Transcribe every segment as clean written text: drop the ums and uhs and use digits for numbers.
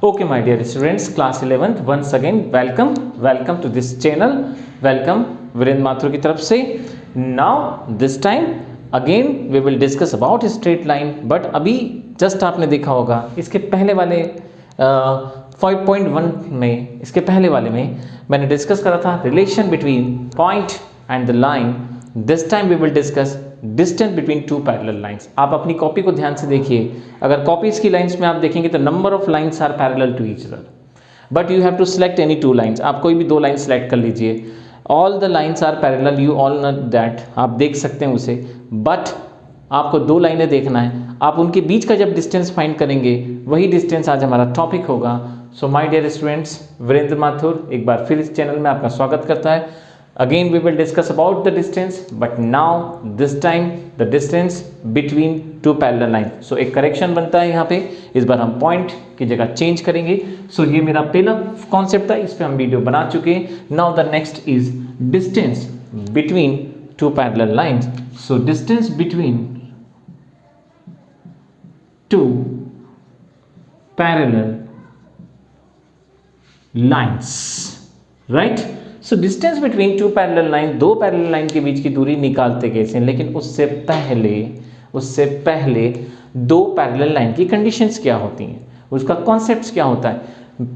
Okay, my dear students, class 11th, once again welcome to this channel. Welcome virender mathure की तरफ से. Now this time again we will discuss about straight line. But अभी just आपने देखा होगा इसके पहले वाले 5.1 में, इसके पहले वाले में मैंने डिस्कस करा था relation between point and the line. This time we will discuss distance between two parallel lines. आप अपनी कॉपी को ध्यान से देखिए. अगर कॉपीज की लाइंस में आप देखेंगे तो number of lines are parallel to each other, but you have to select any two lines. आप कोई भी दो लाइन सेलेक्ट कर लीजिए. All the lines are parallel, you all know that, आप देख सकते हैं उसे. बट आपको दो लाइनें देखना है, आप उनके बीच का जब डिस्टेंस फाइंड करेंगे वही डिस्टेंस आज हमारा टॉपिक होगा. So my dear students, Virendra Mathur एक बार फिर इस चैनल में आपका स्वागत करता है. Again we will discuss about the distance, but now this time the distance between two parallel lines. So एक correction बनता है यहाँ पे, इस बार हम point की जगह change करेंगे. So ये मेरा पहला concept था, इस पे हम वीडियो बना चुके हैं. Now the next is distance between two parallel lines. So distance between two parallel lines, right? So distance between two parallel line, दो पैरेलल लाइन के बीच की दूरी निकालते कैसे, लेकिन उससे पहले दो पैरेलल लाइन की कंडीशंस क्या होती हैं, उसका कॉन्सेप्ट क्या होता है.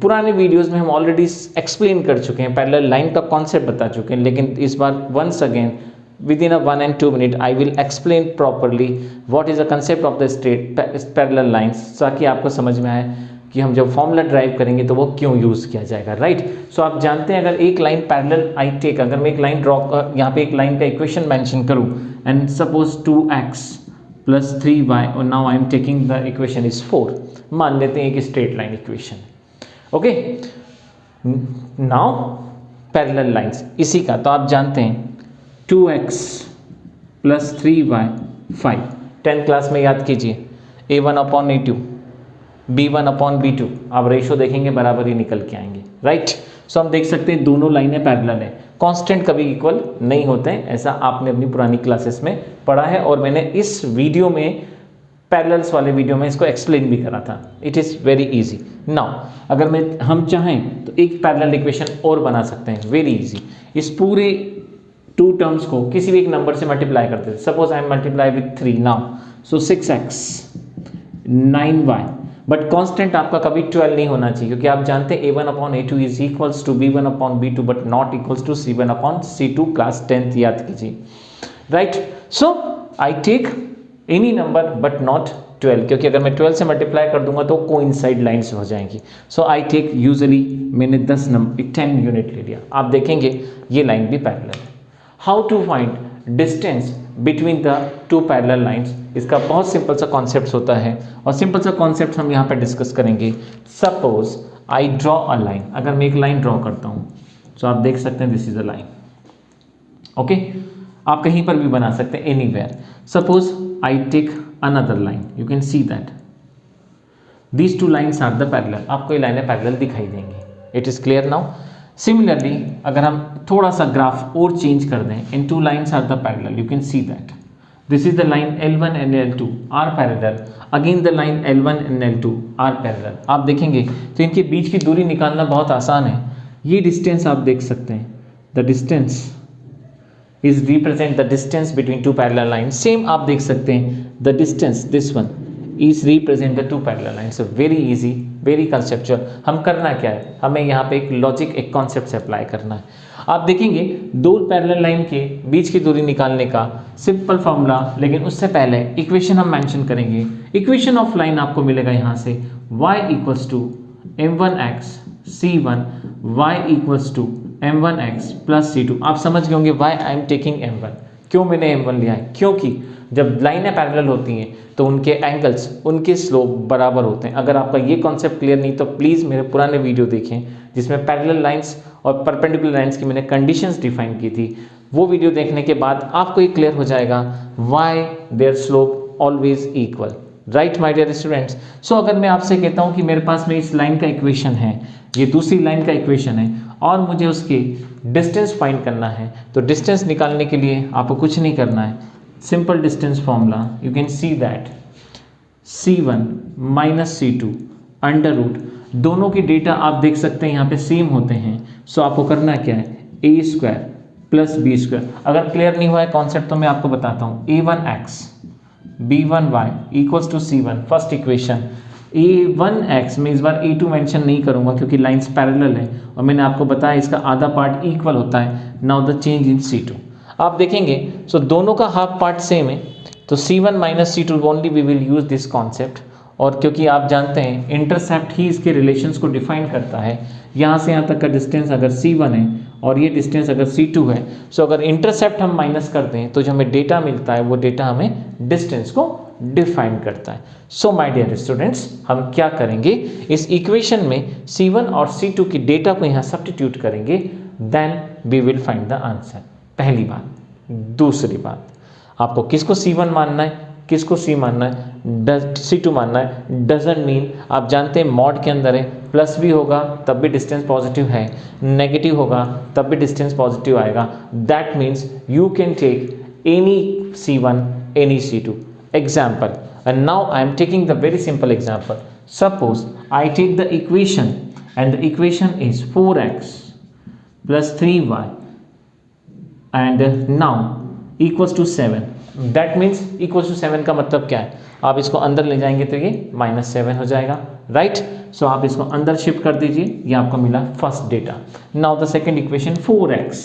पुराने वीडियोस में हम ऑलरेडी एक्सप्लेन कर चुके हैं, पैरेलल लाइन का कॉन्सेप्ट बता चुके हैं. लेकिन इस बार once again within 1 and 2 minutes I will explain properly what is the concept of the straight parallel lines, ताकि आपको समझ में आए कि हम जब फॉर्मूला ड्राइव करेंगे तो वो क्यों यूज़ किया जाएगा, राइट. सो आप जानते हैं अगर एक लाइन पैरेलल आई टेक, अगर मैं एक लाइन ड्रॉ यहाँ पे एक लाइन का इक्वेशन मेंशन करूँ एंड सपोज 2x + 3y और now I am taking the equation is 4. मान लेते हैं एक straight line equation. Okay, now parallel lines इसी का तो आप जानते हैं 2x + 3y 5. 10th क्लास में याद कीजिए a1/a2 b1/b2, आप रेशो देखेंगे बराबर ही निकल के आएंगे, राइट. सो हम देख सकते हैं दोनों लाइनें पैरेलल है. कांस्टेंट कभी इक्वल नहीं होते हैं, ऐसा आपने अपनी पुरानी क्लासेस में पढ़ा है और मैंने इस वीडियो में पैरेलल्स वाले वीडियो में इसको एक्सप्लेन भी करा था. It is very easy. Now अगर हम चाहें तो एक पैरेलल इक्वेशन और बना सकते हैं, वेरी इजी. इस पूरे टू टर्म्स को किसी भी एक नंबर से मल्टीप्लाई करते हैं. Suppose I M multiply with 3 now, so 6x 9y, but constant आपका कभी 12 नहीं होना चाहिए, क्योंकि आप जानते हैं a1/a2 is equals to b1/b2 but not equals to c1/c2. Class 10th याद कीजिए, right. So I take any number but not 12, क्योंकि अगर मैं 12 से मल्टीप्लाई कर दूंगा तो कोइंसाइड लाइंस हो जाएंगी. सो आई टेक यूजुअली मैंने 10 यूनिट ले लिया. आप देखेंगे ये लाइन भी पैरेलल है. How to find distance between the two parallel lines, इसका बहुत सिंपल सा कॉन्सेप्ट होता है और सिंपल सा कॉन्सेप्ट हम यहाँ पे डिस्कस करेंगे. Suppose I draw a line, अगर मैं एक लाइन ड्रॉ करता हूँ तो आप देख सकते हैं this is a line. Okay, आप कहीं पर भी बना सकते हैं, anywhere. Suppose I take another line, you can see that these two lines are the parallel. आपको ये लाइनें पैरेलल दिखाई देंगी. It is clear now. Similarly अगर हम थोड़ा सा ग्राफ और चेंज कर दें, इन two lines are the parallel, you can see that this is the line L1 and L2 are parallel, again the line L1 and L2 are parallel. आप देखेंगे तो इनके बीच की दूरी निकालना बहुत आसान है. ये डिस्टेंस आप देख सकते हैं, the distance is represent the distance between two parallel lines. Same आप देख सकते हैं the distance this one is represent the two parallel lines. So very easy, very conceptual. हम करना क्या है, हमें यहाँ पे एक लॉजिक, एक कॉन्सेप्ट से अप्लाई करना है. आप देखेंगे दो पैरेलल लाइन के बीच की दूरी निकालने का सिंपल फॉर्मूला, लेकिन उससे पहले इक्वेशन हम मेंशन करेंगे. इक्वेशन ऑफ लाइन आपको मिलेगा यहाँ से y = m1x c1 y = m1x + c2. आप समझ गए होंगे Y I am taking m1. क्यों मैंने m1 लिया है, क्योंकि जब लाइनें पैरेलल होती हैं तो उनके एंगल्स, उनके स्लोप बराबर होते हैं. अगर आपका ये कॉन्सेप्ट क्लियर नहीं तो प्लीज़ मेरे पुराने वीडियो देखें जिसमें पैरेलल लाइंस और परपेंडिकुलर लाइंस की मैंने कंडीशंस डिफाइन की थी. वो वीडियो देखने के बाद आपको ये क्लियर हो जाएगा why their slope always equal, right my dear students. So अगर मैं आपसे कहता हूँ कि मेरे पास में इस लाइन का इक्वेशन है, ये दूसरी लाइन का इक्वेशन है और मुझे उसके डिस्टेंस फाइंड करना है, तो डिस्टेंस निकालने के लिए आपको कुछ नहीं करना है. Simple distance formula, you can see that c1 - c2 √, दोनों की डेटा आप देख सकते हैं यहाँ पे सेम होते हैं। सो आपको करना क्या है, ए स्क्वायर प्लस बी स्क्वायर। अगर क्लियर नहीं हुआ है कॉन्सेप्ट तो मैं आपको बताता हूँ। a1x b1y equals to c1, first equation. a1x में इस बार a2 मेंशन नहीं करूंगा क्योंकि लाइंस पैरेलल है और मैंने आपको बताया इसका आधा पार्ट इक्वल होता है। Now the change in c2 आप देखेंगे, सो दोनों का हाफ पार्ट सेम है, तो c1 minus c2 only we will use this concept. और क्योंकि आप जानते हैं इंटरसेप्ट ही इसके रिलेशंस को डिफाइन करता है। यहाँ से यहाँ तक का डिस्टेंस अगर c1 है और ये डिस्टेंस अगर c2 है, सो अगर इंटरसेप्ट हम माइनस कर दें तो जो हमें डेटा मिलता है वो डेटा हमें डिस्टेंस को डिफाइन करता है। सो माय डियर स्टूडेंट्स, हम क्या करेंगे, इस इक्वेशन में c1 और c2 की डेटा को यहाँ सब्स्टिट्यूट करेंगे, then we will find the answer. पहली बात। दूसरी बात, आपको किसको c1 मानना है, किसको c मानना है, c2 मानना है, डजंट मीन आप जानते हैं मॉड के अंदर है, प्लस भी होगा तब भी डिस्टेंस पॉजिटिव है, नेगेटिव होगा तब भी डिस्टेंस पॉजिटिव आएगा। That means you can take any c1 any c2 example, and now I am taking the very simple example. Suppose I take the equation and the equation is 4x plus 3y and now equals to 7. That means equals to 7 का मतलब क्या है, आप इसको अंदर ले जाएंगे तो ये -7 हो जाएगा, राइट। सो आप इसको अंदर शिफ्ट कर दीजिए, ये आपको मिला first data. Now the second equation 4x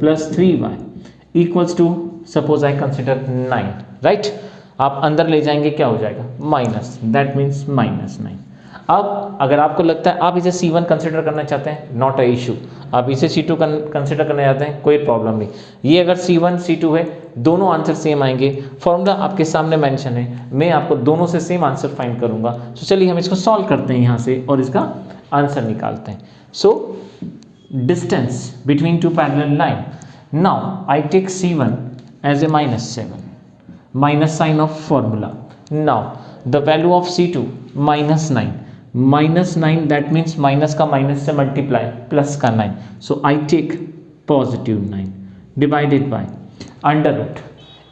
plus 3y equals to, suppose I consider 9, right. आप अंदर ले जाएंगे क्या हो जाएगा, माइनस, दैट मीन्स -9। अब अगर आपको लगता है आप इसे c1 कंसिडर करना चाहते हैं, नॉट अ इशू, आप इसे c2 कंसिडर करना चाहते हैं, कोई प्रॉब्लम नहीं। ये अगर c1 c2 है, दोनों आंसर सेम आएंगे। फॉर्मूला आपके सामने मेंशन है, मैं आपको दोनों से सेम आंसर फाइंड करूंगा। सो चलिए हम इसको सॉल्व करते हैं यहाँ से और इसका आंसर निकालते हैं। So distance between two parallel line, now I take c1 as a -7, minus sign of formula. Now the value of c2 -9, -9 that means minus का minus से multiply plus का 9, so I take positive 9 divided by under root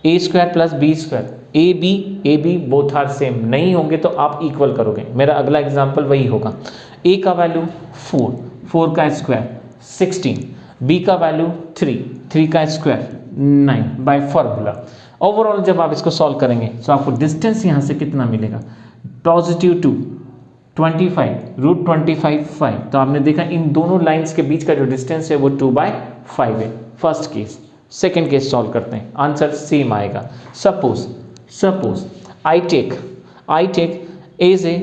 a square plus b square, ab both are same, नहीं होंगे तो आप equal करोगे। मेरा अगला एग्जाम्पल वही होगा। a का वैल्यू 4 का स्क्वायर 16, b का वैल्यू 3 का स्क्वायर 9 बाय फॉर्मूला। ओवरऑल जब आप इसको सॉल्व करेंगे तो आपको डिस्टेंस यहाँ से कितना मिलेगा, +2 25 √25 5। तो आपने देखा इन दोनों लाइंस के बीच का जो डिस्टेंस है वो 2/5 है। First case. Second case solve करते हैं, आंसर सेम आएगा। Suppose I take as a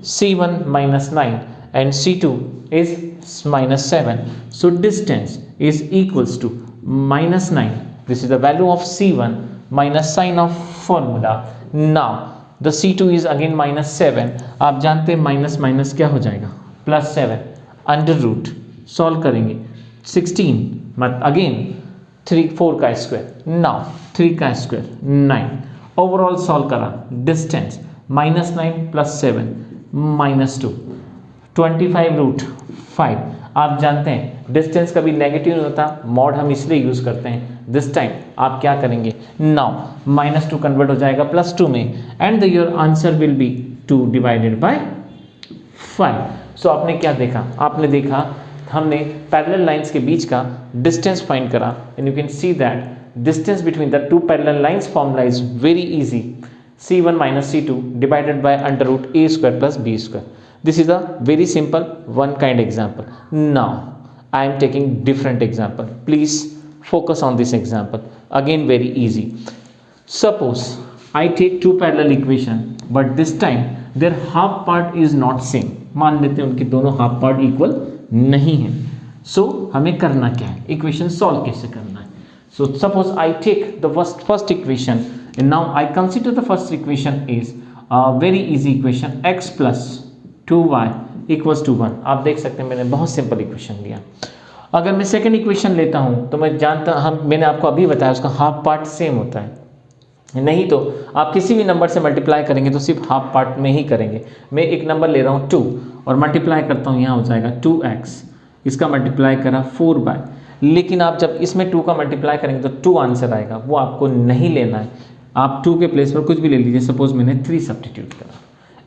c1 -9 and c2 is -7, so distance is equals to -9. This is the value of c1 minus sign of formula. Now the c2 is again -7, आप जानते हैं minus minus क्या हो जाएगा, +7 under root. Solve करेंगे 16 मत again 4 का square, now 3 का स्क्वायर 9। ओवरऑल सॉल्व करा, डिस्टेंस -9 + 7 -2 25 √5। आप जानते हैं डिस्टेंस कभी नेगेटिव नहीं होता, मॉड हम इसलिए यूज करते हैं। दिस टाइम आप क्या करेंगे, नाउ -2 कन्वर्ट हो जाएगा +2 में, and your answer will be 2 divided by 5। सो आपने क्या देखा, आपने देखा हमने पैरेलल लाइंस के बीच का डिस्टेंस फाइंड करा, and you can see that distance between the two parallel lines formula is very easy, c1 - c2 divided by under root a square plus b square. This is a very simple one kind example. Now I am taking different example. Please focus on this example. Again very easy. Suppose I take two parallel equation, but this time their half part is not same. मान लेते हैं उनके दोनों half part equal नहीं है। So हमें करना क्या है, equation solve कैसे करना है। So suppose I take the first equation and now I consider the first equation is a very easy equation, x plus 2y equals to 1। आप देख सकते हैं मैंने बहुत सिंपल इक्वेशन लिया। अगर मैं सेकंड इक्वेशन लेता हूं तो मैं जानता मैंने आपको अभी बताया उसका हाफ पार्ट सेम होता है, नहीं तो आप किसी भी नंबर से मल्टीप्लाई करेंगे तो सिर्फ हाफ पार्ट में ही करेंगे। मैं एक नंबर ले रहा हूं 2 और मल्टीप्लाई करता हूं, यहाँ हो जाएगा 2x, इसका मल्टीप्लाई करा 4y। लेकिन आप जब इसमें 2 का मल्टीप्लाई करेंगे तो 2 आंसर आएगा, वो आपको नहीं लेना है। आप 2 के प्लेस पर कुछ भी ले लीजिए, सपोज मैंने 3 सब्स्टिट्यूट करा।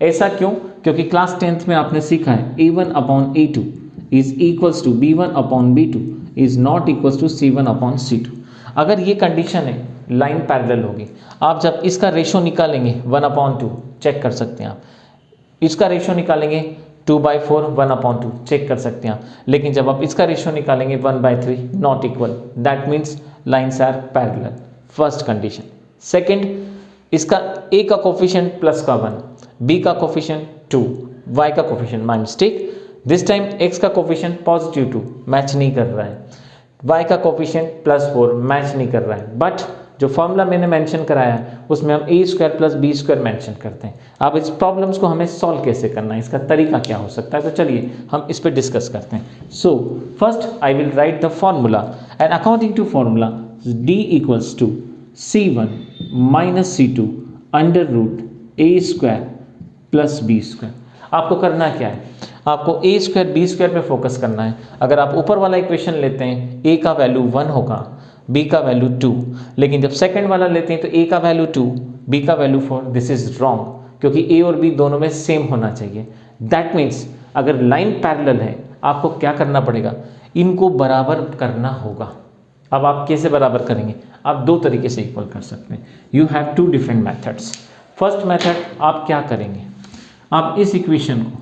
ऐसा क्यों, क्योंकि क्लास 10th में आपने सीखा है A1 upon A2 is equals to B1 upon B2 is not equals to C1 upon C2। अगर ये कंडीशन है लाइन पैरेलल होगी। आप जब इसका रेशो निकालेंगे 1/2 चेक कर सकते हैं आप, इसका रेशो निकालेंगे 2/4 1/2 चेक कर सकते हैं आप, लेकिन जब आप इसका रेशो निकालेंगे 1/3 not equal, that means lines are parallel, first condition. Second, इसका A का कोफिशिएंट प्लस का 1, B का कोफिशिएंट 2, Y का coefficient, my mistake, this time X का कोफिशिएंट पॉजिटिव 2 मैच नहीं कर रहा है, Y का कोफिशिएंट +4 मैच नहीं कर रहा है, बट जो फॉर्मूला मैंने मेंशन कराया है उसमें हम a² + b² मेंशन करते हैं। अब इस प्रॉब्लम्स को हमें सॉल्व कैसे करना है, इसका तरीका क्या हो सकता है, तो चलिए हम इस पर डिस्कस करते हैं। So first I will write the formula and according to formula d equals to c1 - c2 √a² + b²। आपको करना क्या है, आपको a² b² पे फोकस करना है। अगर आप ऊपर वाला इक्वेशन लेते हैं a का वैल्यू 1 होगा, b का वैल्यू 2, लेकिन जब सेकंड वाला लेते हैं तो a का वैल्यू 2, b का वैल्यू 4, दिस इज रॉन्ग, क्योंकि a और b दोनों में सेम होना चाहिए। दैट मीन्स अगर लाइन पैरेलल है आपको क्या करना पड़ेगा, इनको बराबर करना होगा। अब आप कैसे बराबर करेंगे, आप दो तरीके से इक्वल कर सकते हैं। You have two different methods. First method आप क्या करेंगे, आप इस इक्वेशन को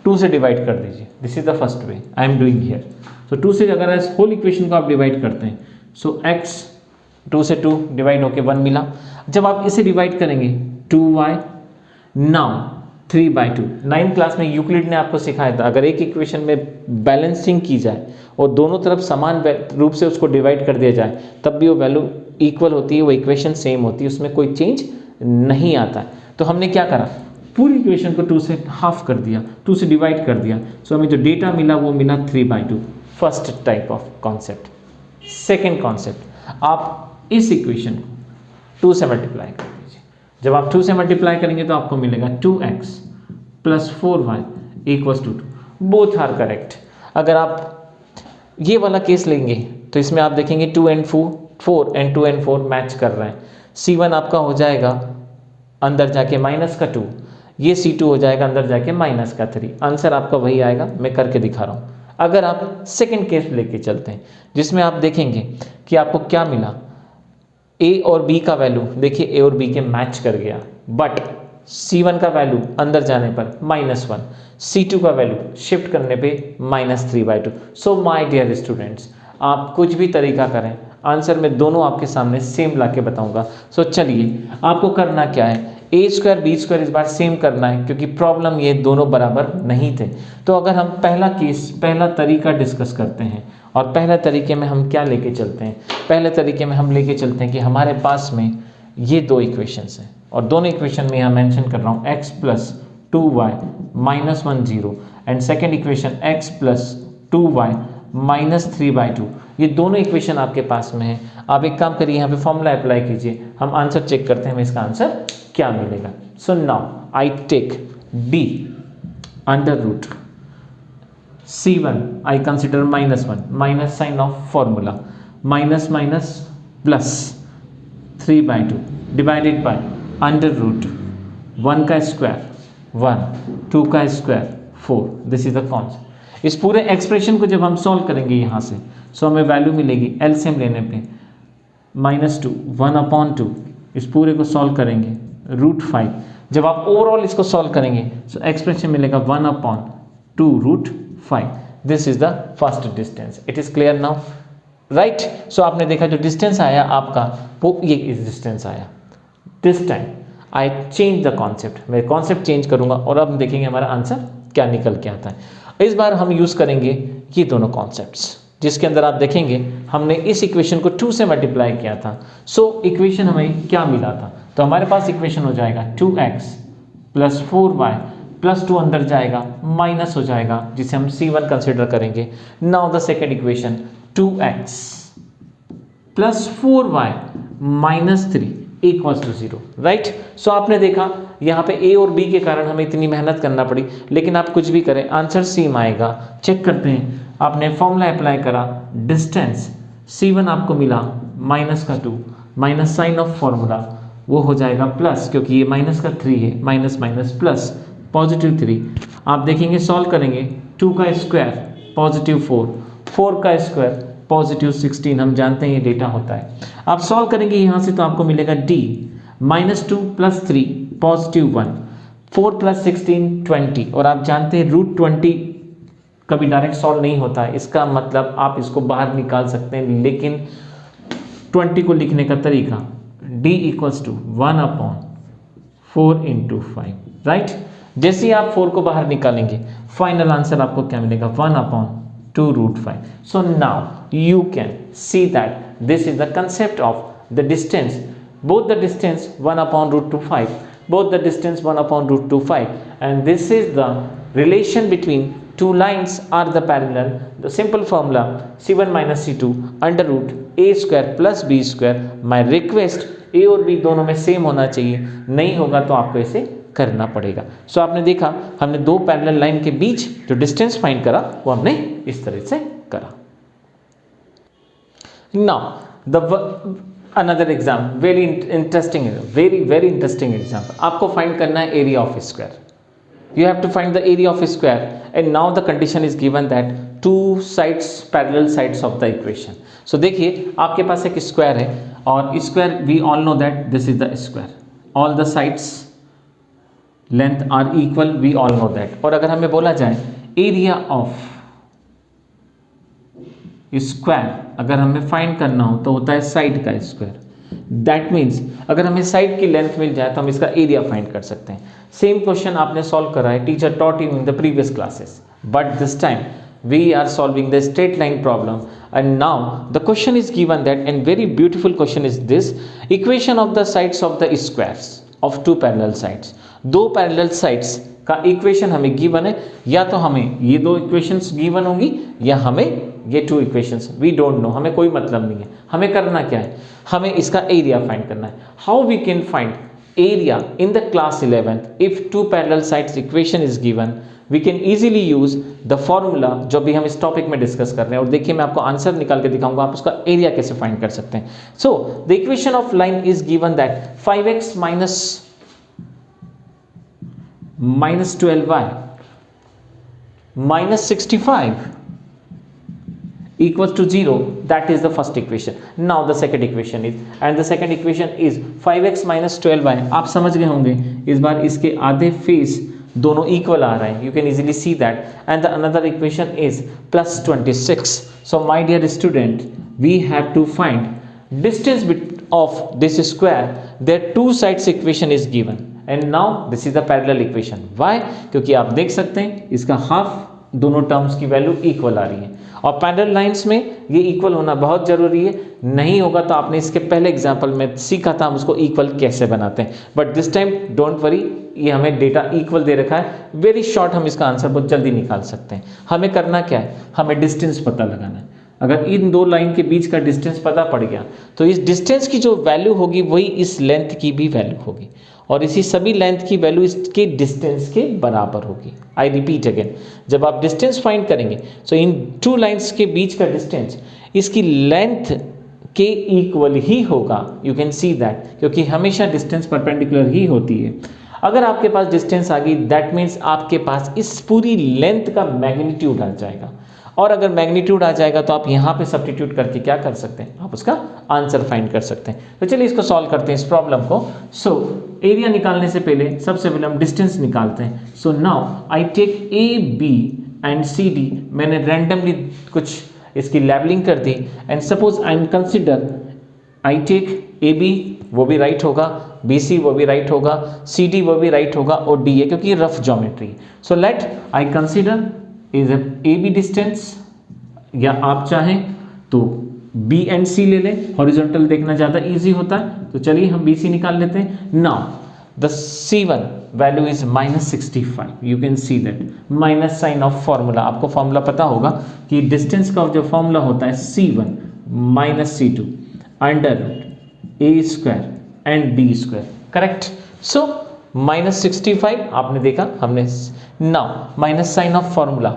2 से डिवाइड कर दीजिए, this is the first way I am doing here. तो 2 से अगर इस होल इक्वेशन को आप डिवाइड करते हैं, सो x 2 से 2 डिवाइड होके 1 मिला। जब आप इसे डिवाइड करेंगे 2y, नाउ 3/2। 9th क्लास में यूक्लिड ने आपको सिखाया था अगर एक इक्वेशन में बैलेंसिंग की जाए और दोनों तरफ समान रूप से उसको डिवाइड कर दिया जाए तब भी वो वैल्यू इक्वल होती है, वो इक्वेशन सेम होती है, उसमें कोई चेंज नहीं आता है। तो हमने क्या करा, पूरी इक्वेशन को 2 से हाफ कर दिया, 2 से डिवाइड कर दिया। सो हमें जो डेटा मिला वो मिला 3/2, first type of concept. Second concept, आप इस इक्वेशन को 2 से मल्टीप्लाई कर दीजिए। जब आप 2 से मल्टीप्लाई करेंगे तो आपको मिलेगा 2x + 4y = 2। Both are correct. अगर आप ये वाला केस लेंगे तो इसमें आप देखेंगे 2 and 4 and 2 and 4 मैच कर रहे हैं। C1 आपका हो जाएगा अंदर जाके -2, ये C2 हो जाएगा अंदर जाके -3। आंसर आपका वही आएगा, मैं करके दिखा रहा हूँ। अगर आप सेकंड केस लेके चलते हैं जिसमें आप देखेंगे कि आपको क्या मिला, a और b का वैल्यू देखिए a और b के मैच कर गया, बट C1 का वैल्यू अंदर जाने पर -1, C2 का वैल्यू शिफ्ट करने पे -3/2। सो माय डियर स्टूडेंट्स, आप कुछ भी तरीका करें, आंसर में दोनों आपके सामने सेम ला के बताऊँगा। सो चलिए आपको करना क्या है, a² b² इस बार सेम करना है क्योंकि प्रॉब्लम ये दोनों बराबर नहीं थे। तो अगर हम पहला तरीका डिस्कस करते हैं, और पहले तरीके में हम क्या लेके चलते हैं, पहले तरीके में हम लेके चलते हैं कि हमारे पास में ये 2 इक्वेशंस हैं और दोनों इक्वेशन में यहाँ मेंशन कर रहा हूँ x + 2y -1 0 and second equation x + 2y -3/2। ये दोनों इक्वेशन आपके पास में है। आप एक काम करिए, यहाँ पे फॉर्मूला अप्लाई कीजिए, हम आंसर चेक करते हैं हमें इसका आंसर क्या मिलेगा। So now I take b √ C1 I consider -1, minus sign of formula, minus plus 3/2 divided by √ 1 का स्क्वायर 1, 2 का square 4, this is the concept. इस पूरे एक्सप्रेशन को जब हम सॉल्व करेंगे यहाँ से, सो हमें वैल्यू मिलेगी एलसीएम लेने पे -2 1/2, इस पूरे को सॉल्व करेंगे √5। जब आप ओवरऑल इसको सॉल्व करेंगे सो एक्सप्रेशन मिलेगा 1/2 √5। This is the first distance. It is clear now, right. So आपने देखा जो डिस्टेंस आया आपका वो ये इस डिस्टेंस आया। This time I change the concept, मैं कॉन्सेप्ट चेंज करूंगा और अब हम देखेंगे हमारा आंसर क्या निकल के आता है। इस बार हम यूज करेंगे ये दोनों कॉन्सेप्ट्स, जिसके अंदर आप देखेंगे हमने इस इक्वेशन को 2 से मल्टीप्लाई किया था। सो इक्वेशन हमें क्या मिला था, तो हमारे पास इक्वेशन हो जाएगा 2x + 4y + 2 अंदर जाएगा माइनस हो जाएगा, जिसे हम C1 कंसिडर करेंगे। Now the second equation 2x + 4y -3 = 0, right. So आपने देखा यहाँ पे a और b के कारण हमें इतनी मेहनत करना पड़ी, लेकिन आप कुछ भी करें आंसर सेम आएगा। चेक करते हैं, आपने फॉर्मूला अप्लाई करा, डिस्टेंस C1 आपको मिला -2, माइनस साइन ऑफ फॉर्मूला वो हो जाएगा प्लस, क्योंकि ये -3 है, माइनस प्लस +3। आप देखेंगे सॉल्व करेंगे, 2 का स्क्वायर +4, 4 का स्क्वायर +16। हम जानते हैं ये डेटा होता है। आप सॉल्व करेंगे यहाँ से तो आपको मिलेगा D -2 + 3 +1, 4 + 16 20। और आप जानते हैं √20 कभी डायरेक्ट सॉल्व नहीं होता है, इसका मतलब आप इसको बाहर निकाल सकते हैं, लेकिन 20 को लिखने का तरीका D = 1/4 × 5, राइट। जैसे ही आप 4 को बाहर निकालेंगे फाइनल आंसर आपको क्या मिलेगा, 1/2√5। So now you can see that this is the concept of the distance, both the distance 1/√5, both the distance 1/√5, and this is the relation between two lines are the parallel. The simple formula C1 - C2 √a² + b²। my request a और b दोनों में same होना चाहिए, नहीं होगा तो आपको इसे करना पड़ेगा। सो आपने देखा हमने दो पैरेलल लाइन के बीच जो डिस्टेंस फाइंड करा वो हमने इस तरह से करा। Now the another exam, very interesting, very interesting example. आपको फाइंड करना है area of square. You have to find the area of a square, and now the condition is given that two sides parallel sides of the equation. So देखिए आपके पास एक square है और square we all know that this is the square, all the sides length are equal, we all know that। और अगर हमें बोला जाए एरिया ऑफ स्क्वायर अगर हमें फाइंड करना हो तो होता है साइड का स्क्वायर। दैट मीन्स अगर हमें साइड की लेंथ मिल जाए तो हम इसका एरिया फाइंड कर सकते हैं। सेम क्वेश्चन आपने सॉल्व करा है, teacher taught you in the previous classes, but this time we are solving the straight line problem, and now the question is given that, and very beautiful question is this: equation of the sides of the squares of two parallel sides। दो parallel sides का equation हमें given है, या तो हमें ये दो equations given होंगी या हमें ये two equations, we don't know, हमें कोई मतलब नहीं है। हमें करना क्या है, हमें इसका एरिया फाइंड करना है। How we can find area in the class 11th if two parallel sides equation is given? We can easily use the formula जो भी हम इस टॉपिक में डिस्कस कर रहे हैं, और देखिए मैं आपको आंसर निकाल के दिखाऊंगा आप उसका एरिया कैसे फाइंड कर सकते हैं। So the equation of line is given that 5x minus 12y minus 65 equals to 0. That is the first equation. Now the second equation is, and the second equation is 5x minus 12y। आप समझ गए होंगे, इस बार इसके आधे face दोनों equal आ रहे हैं, you can easily see that, and the another equation is plus 26। so my dear student, we have to find distance of this square, their two sides equation is given, and now this is the parallel equation। why? क्योंकि आप देख सकते हैं इसका half दोनों terms की value equal आ रही है, और पैरेलल लाइंस में ये इक्वल होना बहुत जरूरी है। नहीं होगा तो आपने इसके पहले एग्जांपल में सीखा था हम उसको इक्वल कैसे बनाते हैं, but this time don't worry, ये हमें डेटा इक्वल दे रखा है, वेरी शॉर्ट हम इसका आंसर बहुत जल्दी निकाल सकते हैं। हमें करना क्या है, हमें डिस्टेंस पता लगाना है। अगर इन दो लाइन के बीच का डिस्टेंस पता पड़ गया तो इस डिस्टेंस की जो वैल्यू होगी वही इस लेंथ की भी वैल्यू होगी, और इसी सभी लेंथ की वैल्यू इसके डिस्टेंस के बराबर होगी। आई रिपीट अगेन, जब आप डिस्टेंस फाइंड करेंगे तो इन टू लाइंस के बीच का डिस्टेंस इसकी लेंथ के इक्वल ही होगा। यू कैन सी दैट, क्योंकि हमेशा डिस्टेंस परपेंडिकुलर ही होती है। अगर आपके पास डिस्टेंस आ गई दैट मीन्स आपके पास इस पूरी लेंथ का मैग्नीट्यूड आ जाएगा, और अगर मैग्नीट्यूड आ जाएगा तो आप यहाँ पे सब्स्टिट्यूट करके क्या कर सकते हैं, आप उसका आंसर फाइंड कर सकते हैं। तो चलिए इसको सॉल्व करते हैं इस प्रॉब्लम को। सो एरिया निकालने से पहले सबसे पहले हम डिस्टेंस निकालते हैं। So now I take A B and C D, मैंने रैंडमली कुछ इसकी लेबलिंग कर दी, and suppose I am consider I take A B, वो भी राइट होगा, बी सी वो भी राइट होगा, सी डी वो भी राइट होगा, और डी है क्योंकि rough geometry. So let I consider is A B distance, या आप चाहें तो बी एंड सी ले लें, हॉरिजॉन्टल देखना ज़्यादा इजी होता है, तो चलिए हम बी सी निकाल लेते हैं। Now the C1 value is -65, you can see that, minus sign of formula, आपको फॉर्मूला पता होगा कि डिस्टेंस का जो फॉर्मूला होता है C1 - C2 √a² and d², correct. सो -65 आपने देखा हमने, now minus sign of formula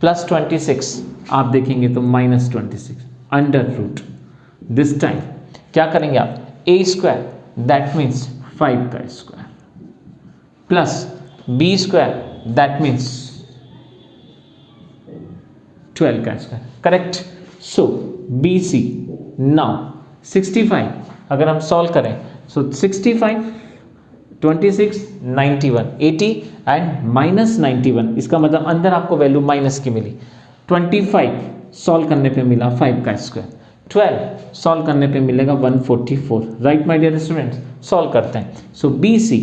+26, आप देखेंगे तो -26 √ दिस टाइम क्या करेंगे आप, a² दैट मीन्स 5 का square plus b² that means 12 का स्क्वायर, करेक्ट। सो बी सी। नाउ 65 अगर हम सॉल्व करें, सो 65, 26, 91, 80 एंड माइनस 91, इसका मतलब अंदर आपको वैल्यू माइनस की मिली। 25 सॉल्व करने पे मिला 5 का स्क्वायर, 12 सॉल्व करने पे मिलेगा 144, right my dear students. Solve करते हैं। So B C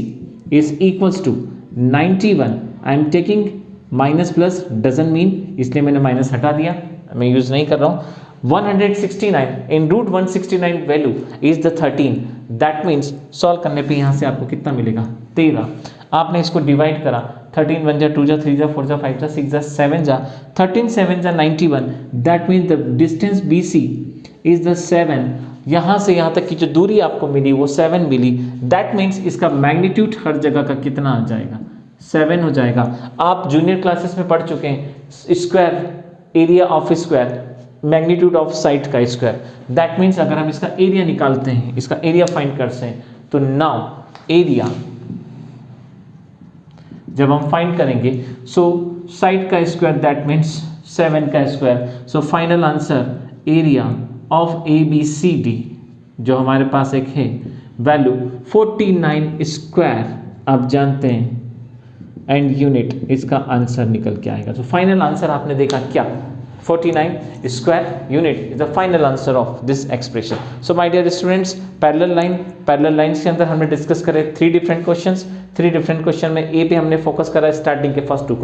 is equals to 91, I am taking minus plus doesn't mean, इसलिए मैंने माइनस हटा दिया, मैं यूज नहीं कर रहा हूँ। 169 in root 169 value is the 13, that means solve करने पे यहाँ से आपको कितना मिलेगा 13। आपने इसको डिवाइड करा, 13 1 जा 2 जा 3 जा 4 जा 5 जा 6 जा 7 जा, 13 7 जा 91, that means the distance B C is the 7। यहाँ से यहाँ तक की जो दूरी आपको मिली वो 7 मिली, दैट मीन्स इसका मैग्नीट्यूड हर जगह का कितना आ जाएगा 7 हो जाएगा। आप जूनियर क्लासेस में पढ़ चुके हैं, square area of square magnitude of side का स्क्वायर, दैट मीन्स अगर हम इसका एरिया निकालते हैं, इसका एरिया फाइंड करते हैं, तो नाउ एरिया जब हम फाइंड करेंगे, सो साइड का स्क्वायर दैट मीन्स 7 का square, so final answer area of A B C D जो हमारे पास एक है वैल्यू 49 स्क्वायर, आप जानते हैं, एंड यूनिट इसका आंसर निकल के आएगा। तो फाइनल आंसर आपने देखा क्या, 49 square unit is the final answer of this expression. So my dear students, parallel lines के अंदर हमने डिस्कस करे 3 डिफरेंट क्वेश्चंस। 3 डिफरेंट क्वेश्चन में ए पे हमने फोकस करा स्टार्टिंग के फर्स्ट टू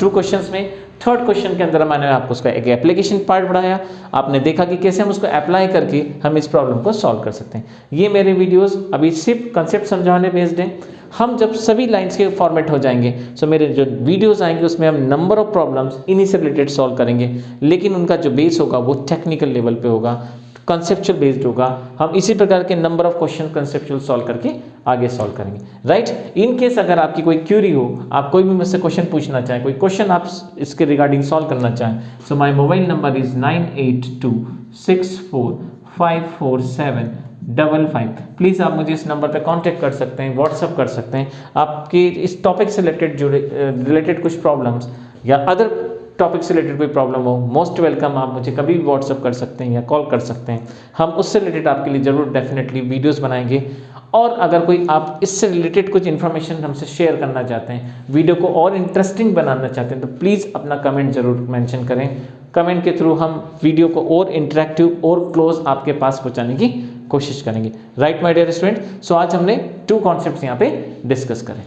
क्वेश्चंस में। थर्ड क्वेश्चन के अंदर मैंने आपको उसका एक एप्लीकेशन पार्ट बढ़ाया, आपने देखा कि कैसे हम उसको अप्लाई करके हम इस प्रॉब्लम को सॉल्व कर सकते हैं। ये मेरे वीडियोस अभी सिर्फ कंसेप्ट समझाने बेस्ड हैं। हम जब सभी लाइंस के फॉर्मेट हो जाएंगे, सो मेरे जो वीडियोस आएंगे उसमें हम नंबर ऑफ प्रॉब्लम्स इन्हीं से रिलेटेड सॉल्व करेंगे, लेकिन उनका जो बेस होगा वो टेक्निकल लेवल पे होगा, कंसेप्चुअल बेस्ड होगा। हम इसी प्रकार के number of question conceptual solve करके आगे सॉल्व करेंगे, राइट। इन केस अगर आपकी कोई क्यूरी हो, आप कोई भी मुझसे क्वेश्चन पूछना चाहें, कोई क्वेश्चन आप इसके रिगार्डिंग सॉल्व करना चाहें, so my mobile number is 9826454755। Please आप मुझे इस नंबर पे कांटेक्ट कर सकते हैं, व्हाट्सअप कर सकते हैं। आपके इस टॉपिक से रिलेटेड कुछ प्रॉब्लम्स या अदर टॉपिक से रिलेटेड कोई प्रॉब्लम हो, मोस्ट वेलकम, आप मुझे कभी भी व्हाट्सअप कर सकते हैं या कॉल कर सकते हैं। हम उससे रिलेटेड आपके लिए ज़रूर डेफिनेटली वीडियोस बनाएंगे। और अगर कोई आप इससे रिलेटेड कुछ इन्फॉर्मेशन हमसे शेयर करना चाहते हैं, वीडियो को और इंटरेस्टिंग बनाना चाहते हैं, तो प्लीज़ अपना कमेंट ज़रूर मेंशन करें। कमेंट के थ्रू हम वीडियो को और इंटरेक्टिव और क्लोज आपके पास पहुँचाने की कोशिश करेंगे, राइट माय डियर स्टूडेंट। सो आज हमने 2 कॉन्सेप्ट्स यहाँ पे डिस्कस करें।